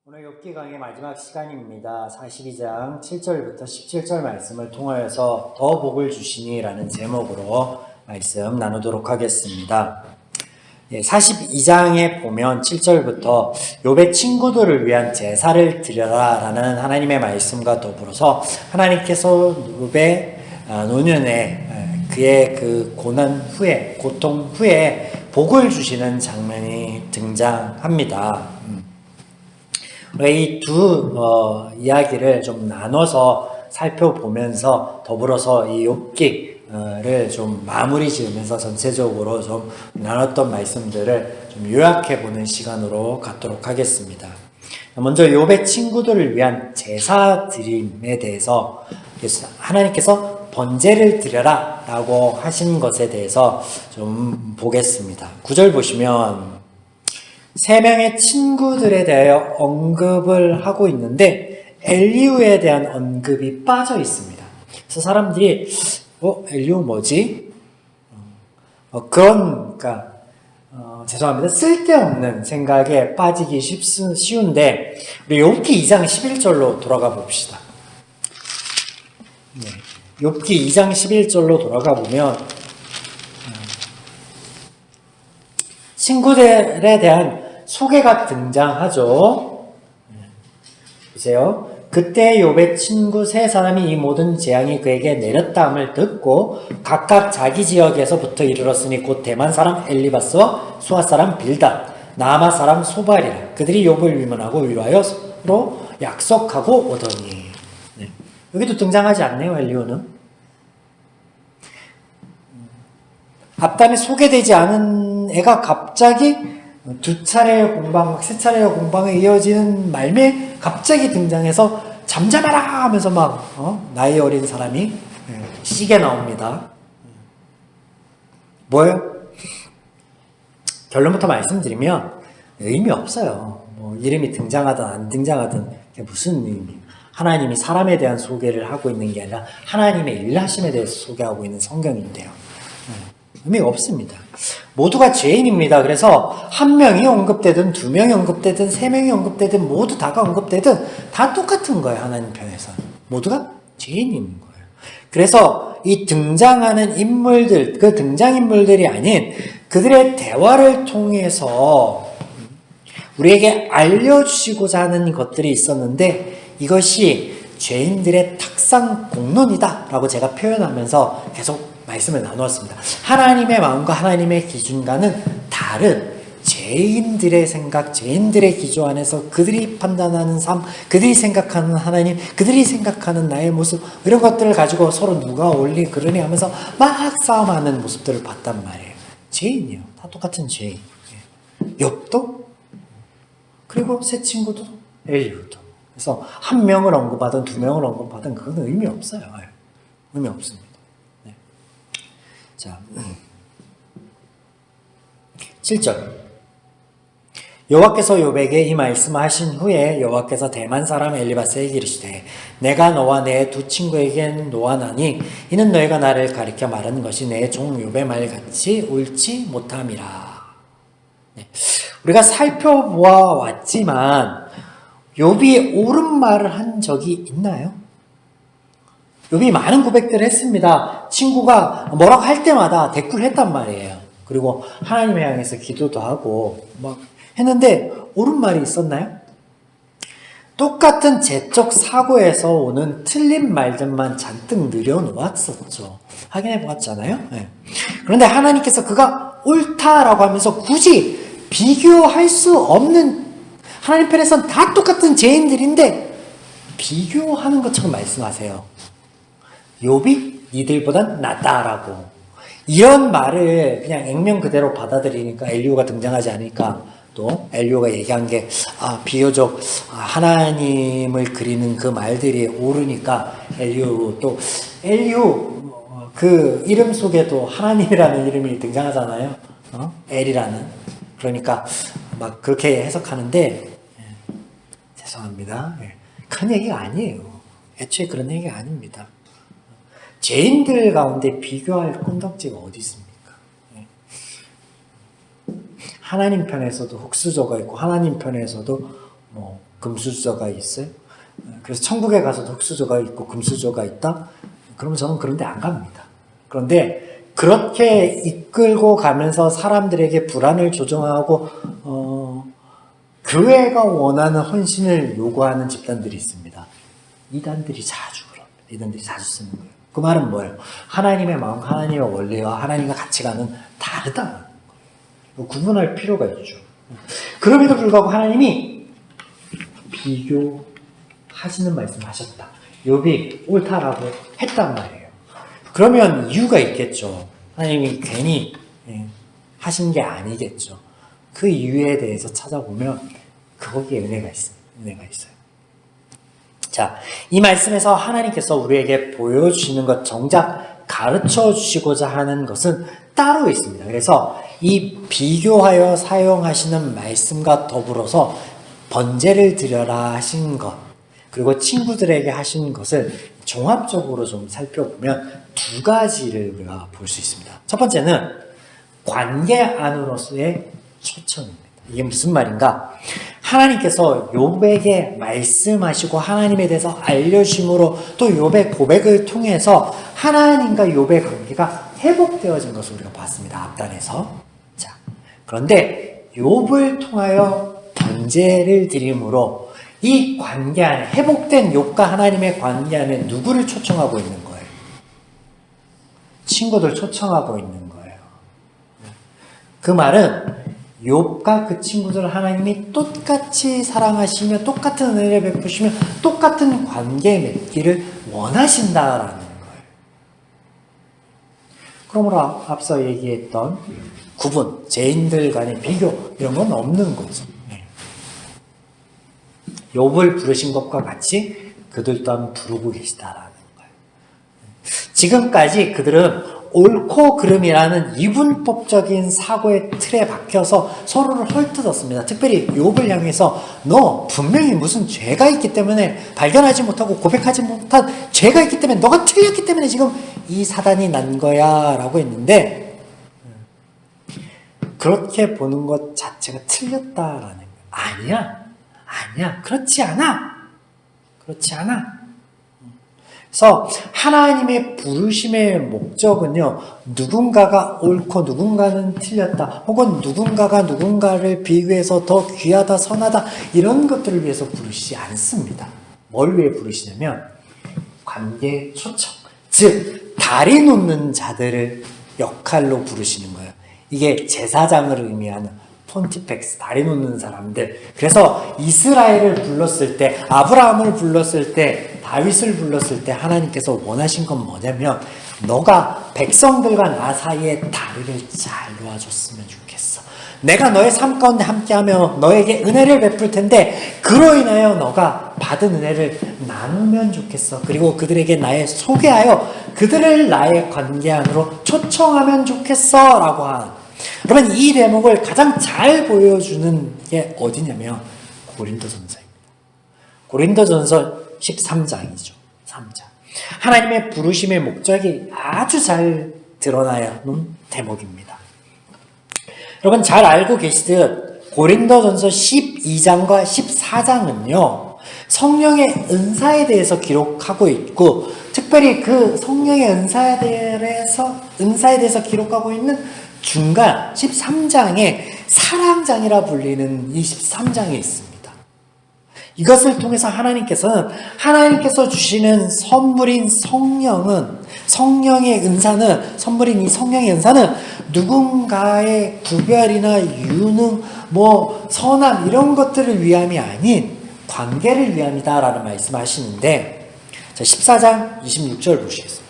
오늘 욥기 강의 마지막 시간입니다. 42장 7절부터 17절 말씀을 통하여서 더 복을 주시니 라는 제목으로 말씀 나누도록 하겠습니다. 42장에 보면 7절부터 욥의 친구들을 위한 제사를 드려라 라는 하나님의 말씀과 더불어서 하나님께서 욥의 노년에 그의 그 고난 후에 고통 후에 복을 주시는 장면이 등장합니다. 이 두 이야기를 좀 나눠서 살펴보면서 더불어서 이 욥기를 좀 마무리 지으면서 전체적으로 좀 나눴던 말씀들을 좀 요약해 보는 시간으로 갖도록 하겠습니다. 먼저 욥의 친구들을 위한 제사 드림에 대해서 하나님께서 번제를 드려라 라고 하신 것에 대해서 좀 보겠습니다. 9절 보시면 세 명의 친구들에 대하여 언급을 하고 있는데 엘리후에 대한 언급이 빠져 있습니다. 그래서 사람들이 엘리후 뭐지? 죄송합니다. 쓸데없는 생각에 빠지기 쉬운데 우리 욥기 2장 11절로 돌아가 봅시다. 욥기 2장 11절로 돌아가 보면 친구들에 대한 소개가 등장하죠. 보세요. 그때 욥의 친구 세 사람이 이 모든 재앙이 그에게 내렸다함을 듣고 각각 자기 지역에서부터 이르렀으니 곧 대만 사람 엘리바스와 수아 사람 빌닷, 나아마 사람 소발이라. 그들이 욥을 위문하고 위로하여 서로 약속하고 오더니. 여기도 등장하지 않네요. 엘리후는. 앞단에 소개되지 않은 애가 갑자기 두 차례의 공방, 세 차례의 공방에 이어지는 말미에 갑자기 등장해서 잠잠하라 하면서 나이 어린 사람이 시게 나옵니다. 뭐예요? 결론부터 말씀드리면 의미 없어요. 이름이 등장하든 안 등장하든 무슨 의미? 하나님이 사람에 대한 소개를 하고 있는 게 아니라 하나님의 일하심에 대해서 소개하고 있는 성경인데요. 의미가 없습니다. 모두가 죄인입니다. 그래서 한 명이 언급되든 두 명이 언급되든 세 명이 언급되든 모두 다가 언급되든 다 똑같은 거예요. 하나님 편에서 모두가 죄인인 거예요. 그래서 이 등장하는 인물들, 그 등장인물들이 아닌 그들의 대화를 통해서 우리에게 알려주시고자 하는 것들이 있었는데 이것이 죄인들의 탁상 공론이다 라고 제가 표현하면서 계속 말씀을 나누었습니다. 하나님의 마음과 하나님의 기준과는 다른 죄인들의 생각, 죄인들의 기조 안에서 그들이 판단하는 삶, 그들이 생각하는 하나님, 그들이 생각하는 나의 모습 이런 것들을 가지고 서로 누가 옳니 그러니 하면서 막 싸움하는 모습들을 봤단 말이에요. 죄인이에요. 다 똑같은 죄인. 욥도 그리고 새 친구도 엘리후도. 그래서 한 명을 언급하든 두 명을 언급하든 그건 의미 없어요. 의미 없습니다. 자, 7절. 여호와께서 욥에게 이 말씀하신 후에 여호와께서 대만 사람 엘리바스에게 이르시되 내가 너와 내 두 친구에겐 노하나니 이는 너희가 나를 가리켜 말하는 것이 내 종 욥의 말같이 옳지 못함이라. 우리가 살펴보아 왔지만 욥이 옳은 말을 한 적이 있나요? 욥이 많은 고백들을 했습니다. 친구가 뭐라고 할 때마다 댓글을 했단 말이에요. 그리고 하나님을 향해서 기도도 하고 막 했는데 옳은 말이 있었나요? 똑같은 제적 사고에서 오는 틀린 말들만 잔뜩 늘여놓았었죠. 확인해 보았잖아요. 그런데 하나님께서 그가 옳다라고 하면서 굳이 비교할 수 없는 하나님 편에서는 다 똑같은 죄인들인데 비교하는 것처럼 말씀하세요. 욥이 니들보단 낫다라고. 이런 말을 그냥 액면 그대로 받아들이니까 엘리후가 등장하지 않으니까 또 엘리후가 얘기한 게 비교적 하나님을 그리는 그 말들이 옳으니까 엘리후 그 이름 속에도 하나님이라는 이름이 등장하잖아요. 엘이라는. 그러니까 막 그렇게 해석하는데 죄송합니다. 그런 얘기가 아니에요. 애초에 그런 얘기가 아닙니다. 죄인들 가운데 비교할 건덕지가 어디 있습니까? 하나님 편에서도 흙수저가 있고 하나님 편에서도 금수저가 있어요? 그래서 천국에 가서도 흙수저가 있고 금수저가 있다? 그러면 저는 그런 데 안 갑니다. 그런데 그렇게 이끌고 가면서 사람들에게 불안을 조정하고 교회가 원하는 헌신을 요구하는 집단들이 있습니다. 이단들이 자주 그럽니다. 이단들이 자주 쓰는 거예요. 그 말은 뭐예요? 하나님의 마음, 하나님의 원리와 하나님과 가치관은 다르다는 거예요. 구분할 필요가 있죠. 그럼에도 불구하고 하나님이 비교하시는 말씀을 하셨다. 욥이 옳다라고 했단 말이에요. 그러면 이유가 있겠죠. 하나님이 괜히 하신 게 아니겠죠. 그 이유에 대해서 찾아보면 거기에 은혜가 있어요. 자, 이 말씀에서 하나님께서 우리에게 보여주시는 것, 정작 가르쳐 주시고자 하는 것은 따로 있습니다. 그래서 이 비교하여 사용하시는 말씀과 더불어서 번제를 드려라 하신 것, 그리고 친구들에게 하신 것을 종합적으로 좀 살펴보면 두 가지를 우리가 볼 수 있습니다. 첫 번째는 관계 안으로서의 초청입니다. 이게 무슨 말인가? 하나님께서 욥에게 말씀하시고 하나님에 대해서 알려주심으로 또 욥의 고백을 통해서 하나님과 욥의 관계가 회복되어진 것을 우리가 봤습니다. 앞단에서. 자, 그런데 욥을 통하여 번제를 드림으로 이 관계 안에, 회복된 욥과 하나님의 관계 안에 누구를 초청하고 있는 거예요? 친구들 초청하고 있는 거예요. 그 말은 욥과 그 친구들을 하나님이 똑같이 사랑하시며 똑같은 은혜를 베푸시며 똑같은 관계 맺기를 원하신다라는 거예요. 그러므로 앞서 얘기했던 구분, 죄인들 간의 비교 이런 건 없는 거죠. 욥을 부르신 것과 같이 그들 또한 부르고 계시다라는 거예요. 지금까지 그들은 옳고 그름이라는 이분법적인 사고의 틀에 박혀서 서로를 헐뜯었습니다. 특별히 욥을 향해서 너 분명히 무슨 죄가 있기 때문에 발견하지 못하고 고백하지 못한 죄가 있기 때문에 너가 틀렸기 때문에 지금 이 사단이 난 거야 라고 했는데 그렇게 보는 것 자체가 틀렸다라는 거예요. 아니야. 그렇지 않아. 그래서 하나님의 부르심의 목적은요, 누군가가 옳고 누군가는 틀렸다, 혹은 누군가가 누군가를 비교해서 더 귀하다, 선하다, 이런 것들을 위해서 부르시지 않습니다. 뭘 위해 부르시냐면, 관계 초청, 즉, 다리 놓는 자들을 역할로 부르시는 거예요. 이게 제사장을 의미하는 폰티펙스, 다리 놓는 사람들. 그래서 이스라엘을 불렀을 때, 아브라함을 불렀을 때, 다윗을 불렀을 때 하나님께서 원하신 건 뭐냐면 너가 백성들과 나 사이에 다리를 잘 놓아줬으면 좋겠어. 내가 너의 삶 가운데 함께하며 너에게 은혜를 베풀 텐데 그로 인하여 너가 받은 은혜를 나누면 좋겠어. 그리고 그들에게 소개하여 그들을 나의 관계 안으로 초청하면 좋겠어 라고 한, 그러면 이 대목을 가장 잘 보여주는 게 어디냐면 고린도전서입니다. 고린도전서 13장이죠. 3장. 하나님의 부르심의 목적이 아주 잘 드러나는 대목입니다. 여러분 잘 알고 계시듯 고린도전서 12장과 14장은요. 성령의 은사에 대해서 기록하고 있고 특별히 그 성령의 은사에 대해서 기록하고 있는 중간 13장에 사랑장이라 불리는 이 13장에 있습니다. 이것을 통해서 하나님께서 주시는 선물인 성령의 은사는, 선물인 이 성령의 은사는 누군가의 구별이나 유능, 선함 이런 것들을 위함이 아닌 관계를 위함이다라는 말씀을 하시는데, 자, 14장 26절 보시겠습니다.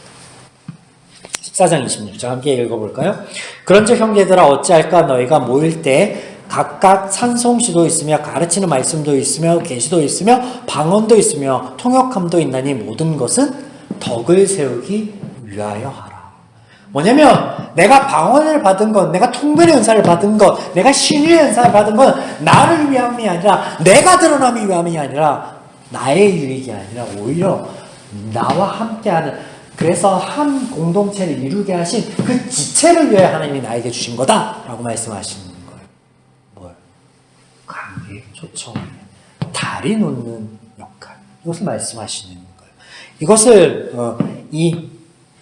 14장 26절 함께 읽어볼까요? 그런즉 형제들아 어찌할까 너희가 모일 때 각각 찬송시도 있으며 가르치는 말씀도 있으며 계시도 있으며 방언도 있으며 통역함도 있나니 모든 것은 덕을 세우기 위하여 하라. 뭐냐면 내가 방언을 받은 것, 내가 통변의 은사를 받은 것, 내가 신유의 은사를 받은 건 나를 위함이 아니라 내가 드러남이 위함이 아니라 나의 유익이 아니라 오히려 나와 함께하는, 그래서 한 공동체를 이루게 하신 그 지체를 위해 하나님이 나에게 주신 거다라고 말씀하시는 거예요. 뭘? 관계 초청. 다리 놓는 역할, 이것을 말씀하시는 거예요. 이것을 이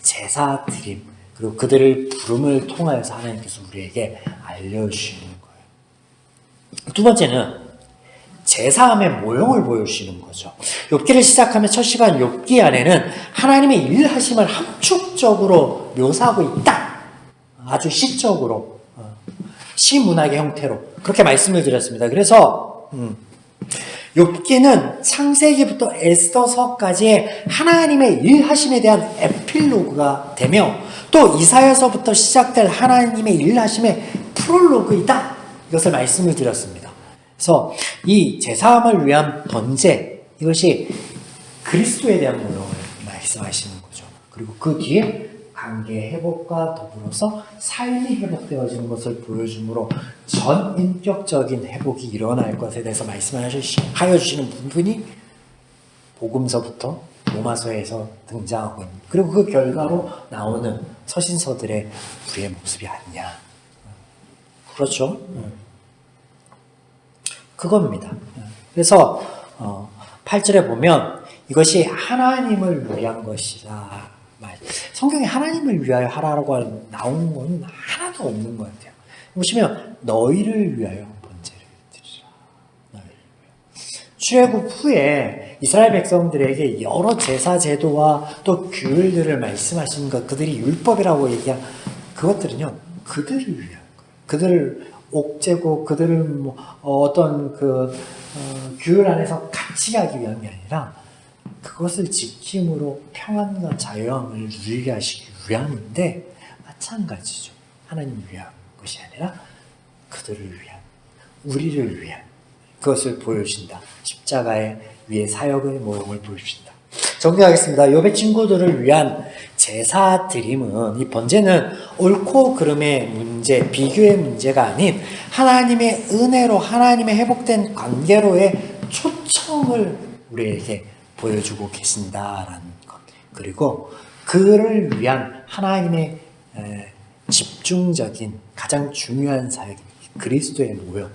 제사 드림, 그리고 그들을 부름을 통하여서 하나님께서 우리에게 알려주시는 거예요. 두 번째는 제사함의 모형을 보여주시는 거죠. 욥기를 시작하면 첫 시간 욥기 안에는 하나님의 일하심을 함축적으로 묘사하고 있다. 아주 시적으로, 시문학의 형태로 그렇게 말씀을 드렸습니다. 그래서 욥기는 창세기부터 에스더서까지의 하나님의 일하심에 대한 에필로그가 되며 또 이사야서부터 시작될 하나님의 일하심의 프롤로그이다. 이것을 말씀을 드렸습니다. 그래서 이 제사함을 위한 번제, 이것이 그리스도에 대한 모형을 말씀하시는 거죠. 그리고 그 뒤에 관계 회복과 더불어서 삶이 회복되어지는 것을 보여주므로 전인격적인 회복이 일어날 것에 대해서 말씀하여 주시는 부분이 복음서부터 로마서에서 등장하고 있는, 그리고 그 결과로 나오는 서신서들의 우리의 모습이 아니냐. 그렇죠? 그겁니다. 그래서 8절에 보면 이것이 하나님을 위한 것이라. 성경에 하나님을 위하여 하라고 나온 건 하나도 없는 것 같아요. 보시면 너희를 위하여 번제를 드리라. 너희를 위하여. 출애굽 후에 이스라엘 백성들에게 여러 제사 제도와 또 규율들을 말씀하신 것, 그들이 율법이라고 얘기한 그것들은요, 그들을 위한 거예요. 그들을 옥죄고 그들을 어떤 규율 안에서 같이 가기 위한 게 아니라 그것을 지킴으로 평안과 자유함을 누리게 하시기 위함인데, 마찬가지죠. 하나님을 위한 것이 아니라 그들을 위한, 우리를 위한 그것을 보여주신다. 십자가의 위에 사역의 모형을 보여주신다. 정리하겠습니다. 욥의 친구들을 위한 제사 드림은, 이 번제는 옳고 그름의 문제, 비교의 문제가 아닌 하나님의 은혜로, 하나님의 회복된 관계로의 초청을 우리에게 보여주고 계신다라는 것. 그리고 그를 위한 하나님의 집중적인 가장 중요한 사역, 그리스도의 모형,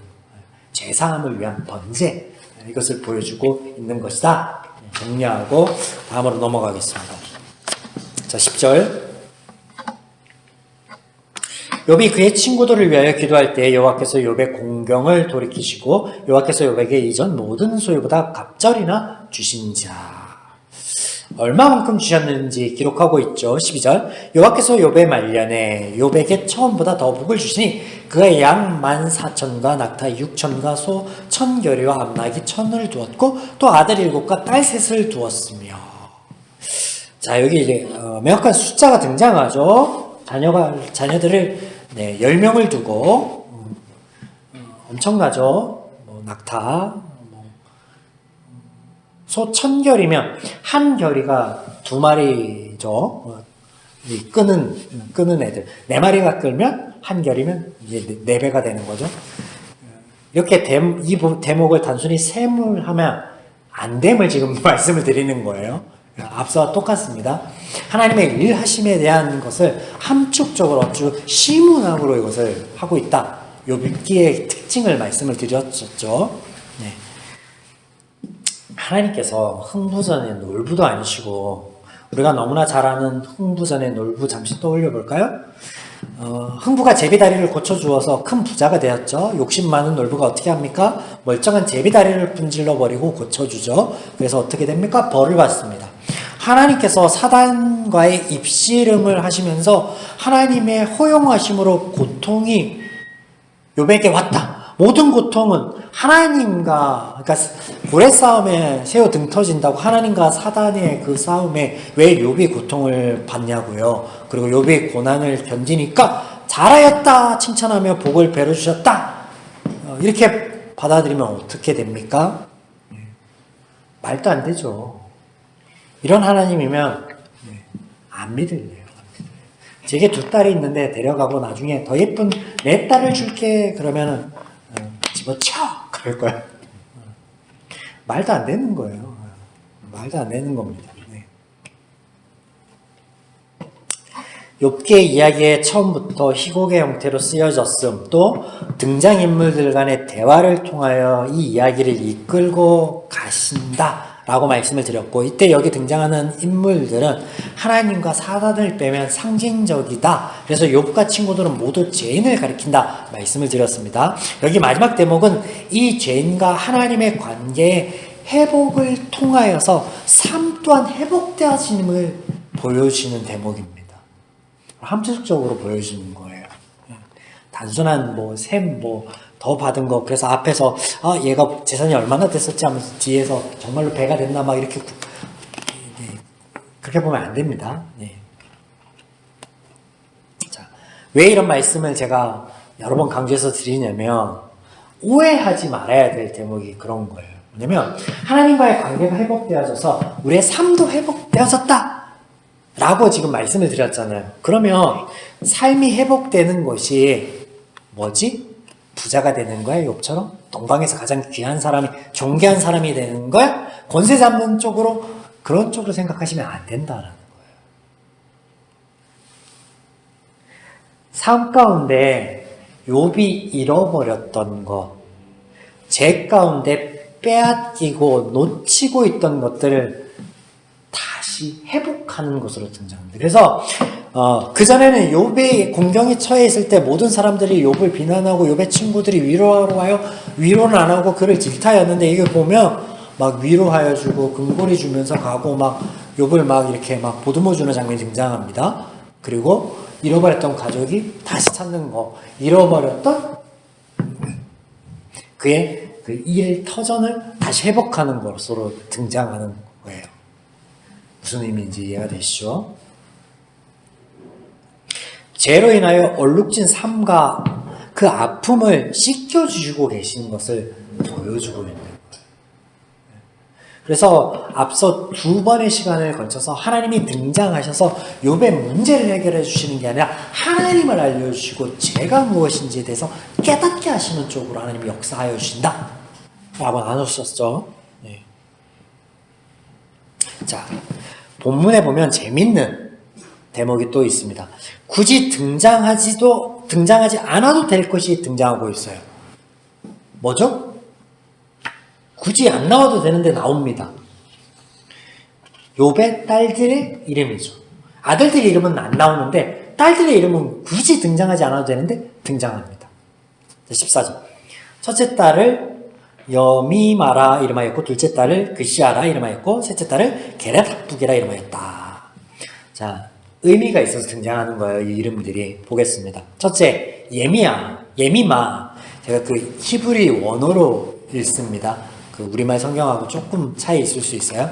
제사함을 위한 번제, 이것을 보여주고 있는 것이다. 정리하고 다음으로 넘어가겠습니다. 자, 10절. 욥이 그의 친구들을 위하여 기도할 때 여호와께서 욥의 공경을 돌이키시고 여호와께서 욥에게 이전 모든 소유보다 갑절이나 주신지라. 얼마만큼 주셨는지 기록하고 있죠. 12절. 여호와께서 욥의 말년에 욥에게 처음보다 더 복을 주시니 그의 양 14,000과 낙타 6,000과 소 1,000결이와 암나귀 1,000을 두었고 또 아들 7과 딸 3을 두었으며. 자, 여기 이제 명확한 숫자가 등장하죠. 자녀들을 10명을 두고 엄청나죠. 낙타, 소 1,000결이면 한 결이가 2마리죠. 끄는 애들. 4마리가 끌면 한 결이면 이제 4배가 되는 거죠. 이렇게 이 대목을 단순히 셈을 하면 안 됨을 지금 말씀을 드리는 거예요. 앞서와 똑같습니다. 하나님의 일하심에 대한 것을 함축적으로 아주 시문학으로 이것을 하고 있다. 욥기의 특징을 말씀을 드렸었죠. 네. 하나님께서 흥부전의 놀부도 아니시고, 우리가 너무나 잘 아는 흥부전의 놀부 잠시 떠올려 볼까요? 흥부가 제비다리를 고쳐주어서 큰 부자가 되었죠. 욕심 많은 놀부가 어떻게 합니까? 멀쩡한 제비다리를 분질러 버리고 고쳐주죠. 그래서 어떻게 됩니까? 벌을 받습니다. 하나님께서 사단과의 입씨름을 하시면서 하나님의 허용하심으로 고통이 욥에게 왔다. 모든 고통은 하나님과, 그러니까 고래 싸움에 새우 등 터진다고 하나님과 사단의 그 싸움에 왜 욥이 고통을 받냐고요. 그리고 욥이 고난을 견디니까 잘하였다 칭찬하며 복을 베려 주셨다. 이렇게 받아들이면 어떻게 됩니까? 말도 안 되죠. 이런 하나님이면 안 믿을래요. 제게 2딸이 있는데 데려가고 나중에 더 예쁜 내 딸을 줄게 그러면은 집어쳐 그럴 거야. 말도 안 되는 거예요. 말도 안 되는 겁니다. 네. 욥기의 이야기에 처음부터 희곡의 형태로 쓰여졌음, 또 등장인물들 간의 대화를 통하여 이 이야기를 이끌고 가신다 라고 말씀을 드렸고, 이때 여기 등장하는 인물들은 하나님과 사단을 빼면 상징적이다. 그래서 욥과 친구들은 모두 죄인을 가리킨다 말씀을 드렸습니다. 여기 마지막 대목은 이 죄인과 하나님의 관계의 회복을 통하여서 삶 또한 회복되어짐을 보여주시는 대목입니다. 함축적으로 보여주는 거예요. 단순한 셈 더 받은 거, 그래서 앞에서 얘가 재산이 얼마나 됐었지 하면서 뒤에서 정말로 배가 됐나 막 이렇게 그렇게 보면 안 됩니다. 자, 왜 이런 말씀을 제가 여러 번 강조해서 드리냐면, 오해하지 말아야 될 대목이 그런 거예요. 왜냐면 하나님과의 관계가 회복되어져서 우리의 삶도 회복되어졌다 라고 지금 말씀을 드렸잖아요. 그러면 삶이 회복되는 것이 뭐지? 부자가 되는 거야, 욥처럼? 동방에서 가장 귀한 사람이, 존귀한 사람이 되는 거야? 권세 잡는 쪽으로, 그런 쪽으로 생각하시면 안 된다라는 거예요. 삶 가운데 욥이 잃어버렸던 것, 죄 가운데 빼앗기고 놓치고 있던 것들을 다시 회복하는 것으로 등장합니다. 그래서 그전에는 욥의 공경에 처해 있을 때 모든 사람들이 욥을 비난하고 욥의 친구들이 위로하러 와요. 위로는 안 하고 그를 질타였는데, 이게 보면 막 위로하여 주고 금고리 주면서 가고 막 욥을 막 이렇게 막 보듬어 주는 장면이 등장합니다. 그리고 잃어버렸던 가족이 다시 찾는 거, 잃어버렸던 그의 그 일 터전을 다시 회복하는 것으로 등장하는 거예요. 무슨 의미인지 이해가 되시죠? 죄로 인하여 얼룩진 삶과 그 아픔을 씻겨주시고 계시는 것을 보여주고 있는 거예요. 그래서 앞서 2번의 시간을 거쳐서 하나님이 등장하셔서 욥의 문제를 해결해 주시는 게 아니라 하나님을 알려주시고 죄가 무엇인지에 대해서 깨닫게 하시는 쪽으로 하나님이 역사하여 주신다 라고 나눴었죠. 네. 자, 본문에 보면 재밌는 대목이 또 있습니다. 굳이 등장하지 않아도 될 것이 등장하고 있어요. 뭐죠? 굳이 안 나와도 되는데 나옵니다. 욥의 딸들의 이름이죠. 아들들의 이름은 안 나오는데 딸들의 이름은 굳이 등장하지 않아도 되는데 등장합니다. 14절. 첫째 딸을 여미마라 이름하였고, 둘째 딸을 그시아라 이름하였고, 셋째 딸을 게렛합북이라 이름하였다. 자, 의미가 있어서 등장하는 거예요. 이 이름들이. 보겠습니다. 첫째, 예미마. 제가 그 히브리 원어로 읽습니다. 그 우리말 성경하고 조금 차이 있을 수 있어요.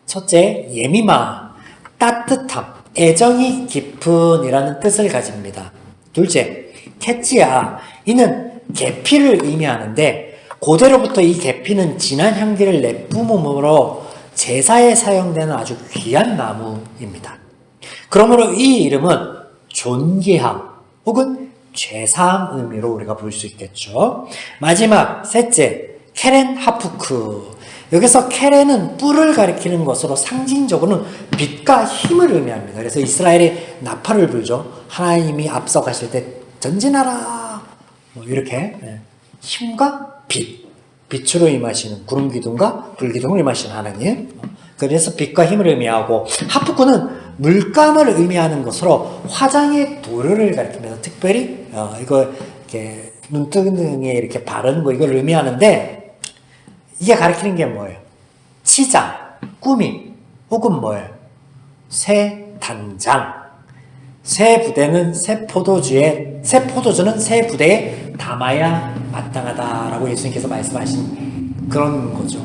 첫째, 예미마. 따뜻함, 애정이 깊은 이라는 뜻을 가집니다. 둘째, 케치야. 이는 계피를 의미하는데, 고대로부터 이 계피는 진한 향기를 내뿜음으로 제사에 사용되는 아주 귀한 나무입니다. 그러므로 이 이름은 존귀함 혹은 죄사함 의미로 우리가 볼 수 있겠죠. 마지막 셋째, 케렌 하푸크. 여기서 케렌은 뿔을 가리키는 것으로 상징적으로는 빛과 힘을 의미합니다. 그래서 이스라엘이 나팔을 불죠. 하나님이 앞서 가실 때 전진하라 이렇게 힘과 빛으로 임하시는, 구름 기둥과 불 기둥을 임하시는 하나님. 그래서 빛과 힘을 의미하고, 하프쿠는 물감을 의미하는 것으로 화장의 도료를 가리킵니다. 특별히 이거 이렇게 눈등에 이렇게 바르는 거, 이걸 의미하는데, 이게 가리키는 게 뭐예요? 치장, 꾸밈, 혹은 뭐예요? 새 단장. 새 부대는 새 포도주는 새 부대에 담아야 마땅하다라고 예수님께서 말씀하신 그런 거죠.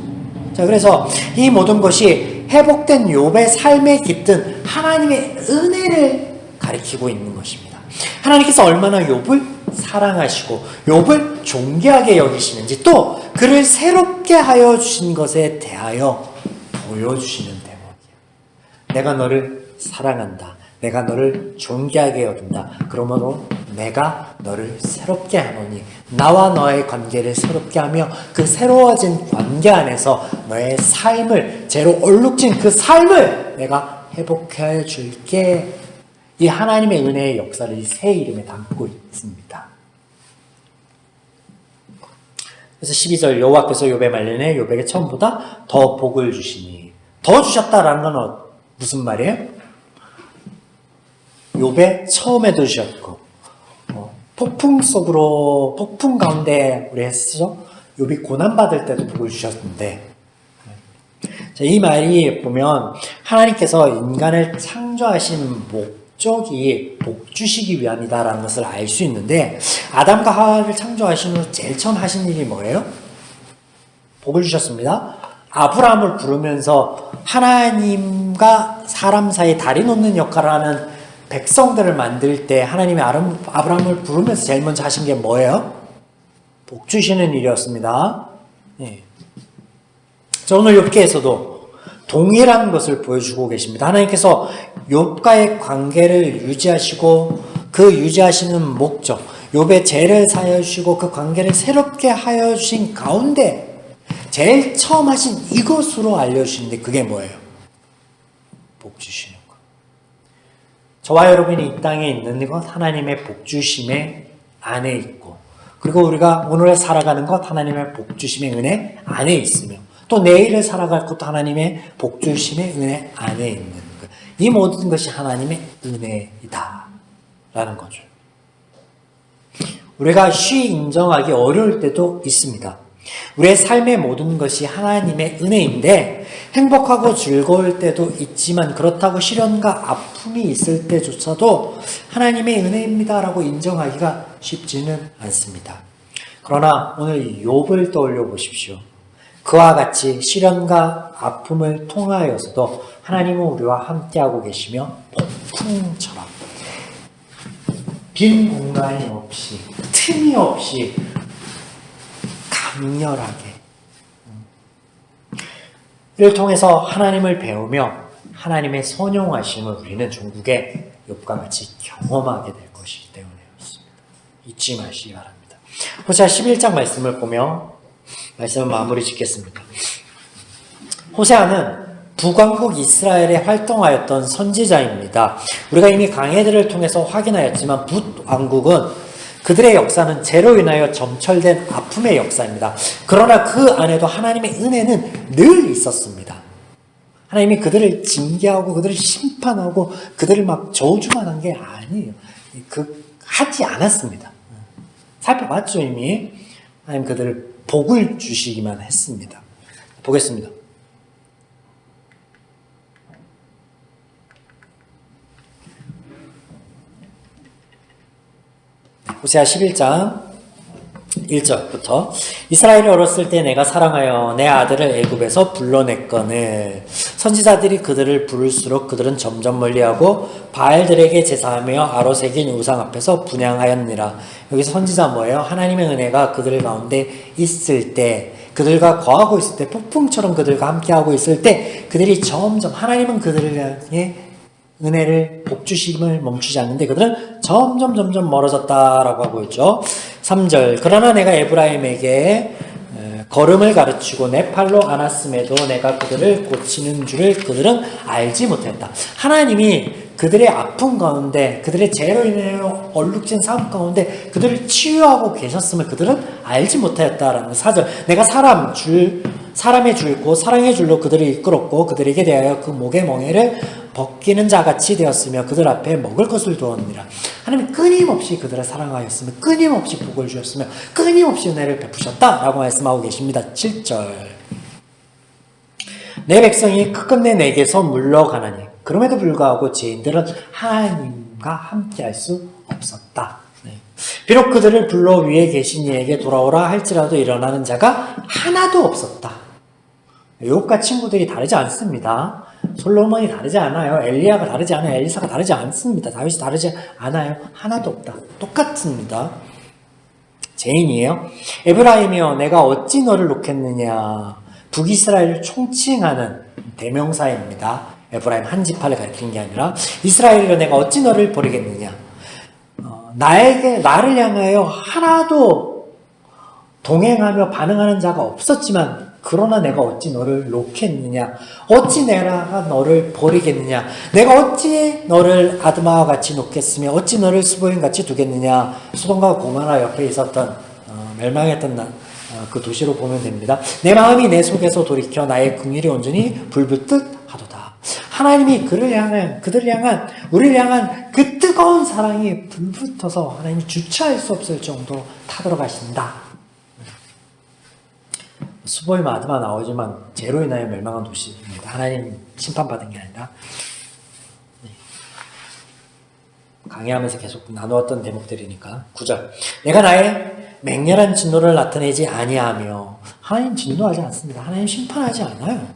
자, 그래서 이 모든 것이 회복된 욥의 삶에 깃든 하나님의 은혜를 가리키고 있는 것입니다. 하나님께서 얼마나 욥을 사랑하시고 욥을 존귀하게 여기시는지, 또 그를 새롭게 하여 주신 것에 대하여 보여주시는 대목이에요. 내가 너를 사랑한다. 내가 너를 존귀하게 여긴다. 그러므로 내가 너를 새롭게 하노니, 나와 너의 관계를 새롭게 하며 그 새로워진 관계 안에서 너의 삶을, 죄로 얼룩진 그 삶을 내가 회복해 줄게. 이 하나님의 은혜의 역사를 이 세 이름에 담고 있습니다. 그래서 12절 여호와께서 욥에 말리네 욥에게 처음보다 더 복을 주시니 더 주셨다라는 건 무슨 말이에요? 욥에 처음에도 주셨고 폭풍 속으로 폭풍 가운데 우리 했죠? 욥이 고난받을 때도 복을 주셨는데 이 말이 보면 하나님께서 인간을 창조하신 목적이 복 주시기 위함이다라는 것을 알 수 있는데 아담과 하와를 창조하신 후 제일 처음 하신 일이 뭐예요? 복을 주셨습니다. 아브라함을 부르면서 하나님과 사람 사이 다리 놓는 역할을 하는 백성들을 만들 때 하나님이 아브라함을 부르면서 제일 먼저 하신 게 뭐예요? 복 주시는 일이었습니다. 네. 오늘 욥기에서도 동일한 것을 보여주고 계십니다. 하나님께서 욥과의 관계를 유지하시고 그 유지하시는 목적, 욥의 죄를 사하여 주시고 그 관계를 새롭게 하여 주신 가운데 제일 처음 하신 이것으로 알려주시는데 그게 뭐예요? 복 주시는 것. 저와 여러분이 이 땅에 있는 것 하나님의 복 주심의 안에 있고 그리고 우리가 오늘 살아가는 것 하나님의 복 주심의 은혜 안에 있으며 또 내일을 살아갈 것도 하나님의 복 주심의 은혜 안에 있는 것. 이 모든 것이 하나님의 은혜이다 라는 거죠. 우리가 쉬이 인정하기 어려울 때도 있습니다. 우리의 삶의 모든 것이 하나님의 은혜인데 행복하고 즐거울 때도 있지만 그렇다고 시련과 아픔이 있을 때조차도 하나님의 은혜입니다라고 인정하기가 쉽지는 않습니다. 그러나 오늘 욥을 떠올려 보십시오. 그와 같이 시련과 아픔을 통하여서도 하나님은 우리와 함께하고 계시며 폭풍처럼 빈 공간이 없이 틈이 없이 강렬하게 이를 통해서 하나님을 배우며 하나님의 선용하심을 우리는 종국의 욥과 같이 경험하게 될 것이기 때문이었습니다. 잊지 마시기 바랍니다. 호세아 11장 말씀을 보며 말씀을 마무리 짓겠습니다. 호세아는 북왕국 이스라엘에 활동하였던 선지자입니다. 우리가 이미 강해들을 통해서 확인하였지만 북왕국은 그들의 역사는 죄로 인하여 점철된 아픔의 역사입니다. 그러나 그 안에도 하나님의 은혜는 늘 있었습니다. 하나님이 그들을 징계하고 그들을 심판하고 그들을 막 저주만 한 게 아니에요. 하지 않았습니다. 살펴봤죠 이미. 하나님 그들을 복을 주시기만 했습니다. 보겠습니다. 호세아 11장 1절부터 이스라엘이 어렸을 때 내가 사랑하여 내 아들을 애굽에서 불러냈거늘 선지자들이 그들을 부를수록 그들은 점점 멀리하고 바알들에게 제사하며 아로 새긴 우상 앞에서 분향하였느니라. 여기서 선지자 뭐예요? 하나님의 은혜가 그들 가운데 있을 때 그들과 거하고 있을 때 폭풍처럼 그들과 함께하고 있을 때 그들이 점점 하나님은 그들을 향해 은혜를 복주심을 멈추지 않는데 그들은 점점 멀어졌다라고 하고 있죠. 3절 그러나 내가 에브라임에게 걸음을 가르치고 내 팔로 안았음에도 내가 그들을 고치는 줄을 그들은 알지 못했다. 하나님이 그들의 아픔 가운데 그들의 죄로 인하여 얼룩진 삶 가운데 그들을 치유하고 계셨음을 그들은 알지 못하였다라는 4절 내가 사람의 줄고 사랑의 줄로 그들을 이끌었고 그들에게 대하여 그 목의 멍에를 벗기는 자같이 되었으며 그들 앞에 먹을 것을 두었느니라. 하나님은 끊임없이 그들을 사랑하였으며 끊임없이 복을 주셨으며 끊임없이 은혜를 베푸셨다라고 말씀하고 계십니다. 7절 내 백성이 끝끝내 내게서 물러가나니 그럼에도 불구하고 죄인들은 하나님과 함께할 수 없었다. 비록 그들을 불러 위에 계신 이에게 돌아오라 할지라도 일어나는 자가 하나도 없었다. 욥과 친구들이 다르지 않습니다. 솔로몬이 다르지 않아요. 엘리야가 다르지 않아요. 엘리사가 다르지 않습니다. 다윗이 다르지 않아요. 하나도 없다. 똑같습니다. 죄인이에요. 에브라임이여 내가 어찌 너를 놓겠느냐. 북이스라엘을 총칭하는 대명사입니다. 에브라임 한 지파를 가리키는 게 아니라 이스라엘이여 내가 어찌 너를 버리겠느냐. 나를 향하여 하나도 동행하며 반응하는 자가 없었지만 그러나 내가 어찌 너를 놓겠느냐? 어찌 내가 너를 버리겠느냐? 내가 어찌 너를 아드마와 같이 놓겠으며 어찌 너를 스보임 같이 두겠느냐? 소돔과 고모라 옆에 있었던 멸망했던 그 도시로 보면 됩니다. 내 마음이 내 속에서 돌이켜 나의 긍휼이 온전히 불붙듯 하도다. 하나님이 그들을 향한 우리를 향한 그 뜨거운 사랑이 불붙어서 하나님이 주체할 수 없을 정도로 타들어가신다. 스보임 아드마 나오지만 죄로 인하여 멸망한 도시입니다. 하나님 심판받은 게 아니라. 강의하면서 계속 나누었던 대목들이니까. 9절. 내가 나의 맹렬한 진노를 나타내지 아니하며, 하나님 진노하지 않습니다. 하나님 심판하지 않아요.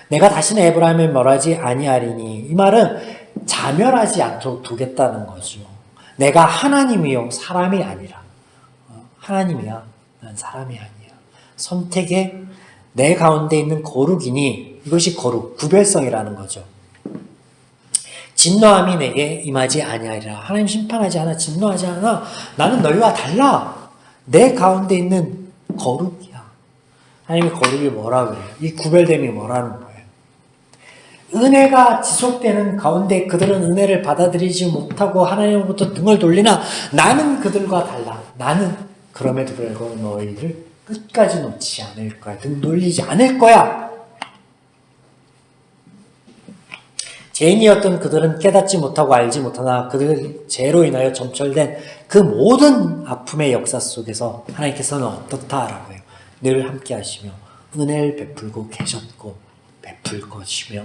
내가 다시는 에브라임을 멸하지 아니하리니, 이 말은 자멸하지 않도록 두겠다는 거죠. 내가 하나님이요 사람이 아니라. 하나님이야, 난 사람이 아니야. 선택에 내 가운데 있는 거룩이니, 이것이 거룩, 구별성이라는 거죠. 진노함이 내게 임하지 아니하리라. 하나님 심판하지 않아, 진노하지 않아. 나는 너희와 달라. 내 가운데 있는 거룩이야. 하나님의 거룩이 뭐라 그래요? 이 구별됨이 뭐라는 거예요? 은혜가 지속되는 가운데 그들은 은혜를 받아들이지 못하고 하나님으로부터 등을 돌리나 나는 그들과 달라. 나는 그럼에도 불구하고 너희를 끝까지 놓지 않을 거야. 등 돌리지 않을 거야. 죄인이었던 그들은 깨닫지 못하고 알지 못하나 그들 죄로 인하여 점철된 그 모든 아픔의 역사 속에서 하나님께서는 어떻다라고 해요. 늘 함께 하시며 은혜를 베풀고 계셨고 베풀 것이며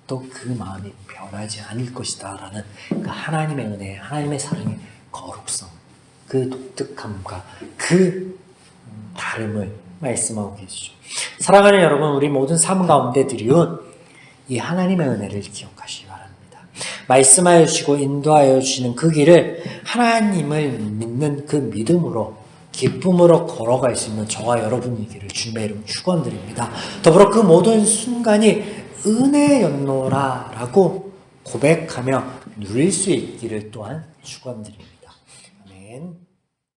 또 그 마음이 변하지 않을 것이다 라는 그 하나님의 은혜, 하나님의 사랑의 거룩성, 그 독특함과 그 다름을 말씀하고 계시죠. 사랑하는 여러분, 우리 모든 삶 가운데 드리운 이 하나님의 은혜를 기억하시기 바랍니다. 말씀하여 주시고 인도하여 주시는 그 길을 하나님을 믿는 그 믿음으로 기쁨으로 걸어갈 수 있는 저와 여러분이기를 주님의 이름 축원드립니다. 더불어 그 모든 순간이 은혜였노라 라고 고백하며 누릴 수 있기를 또한 축원드립니다. 아멘.